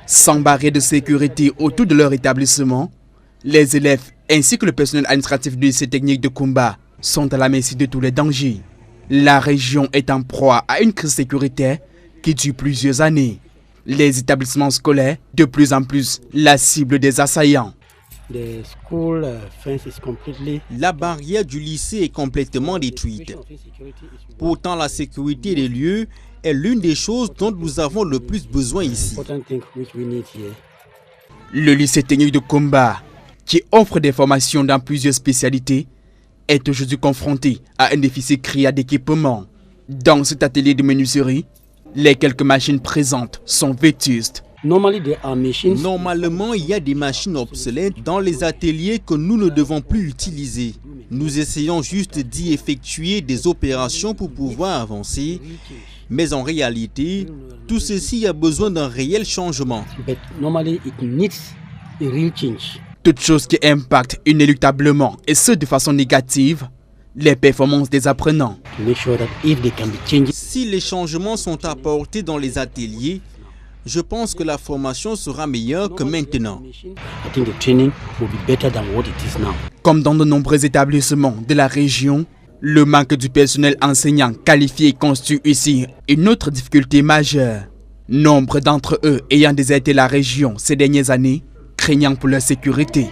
Sans barrière de sécurité autour de leur établissement, les élèves ainsi que le personnel administratif du lycée technique de Koumba sont à la merci de tous les dangers. La région est en proie à une crise sécuritaire qui dure plusieurs années. Les établissements scolaires, de plus en plus, la cible des assaillants. La barrière du lycée est complètement détruite. Pourtant, la sécurité des lieux est l'une des choses dont nous avons le plus besoin ici. Le lycée technique de Koumba, qui offre des formations dans plusieurs spécialités, est aujourd'hui confronté à un déficit criard d'équipement. Dans cet atelier de menuiserie, les quelques machines présentes sont vétustes. Normalement, il y a des machines obsolètes dans les ateliers que nous ne devons plus utiliser. Nous essayons juste d'y effectuer des opérations pour pouvoir avancer. Mais en réalité, tout ceci a besoin d'un réel changement. Toute chose qui impacte inéluctablement, et ce de façon négative, les performances des apprenants. Si les changements sont apportés dans les ateliers, je pense que la formation sera meilleure que maintenant. Comme dans de nombreux établissements de la région, le manque du personnel enseignant qualifié constitue ici une autre difficulté majeure. Nombre d'entre eux ayant déserté la région ces dernières années, craignant pour leur sécurité.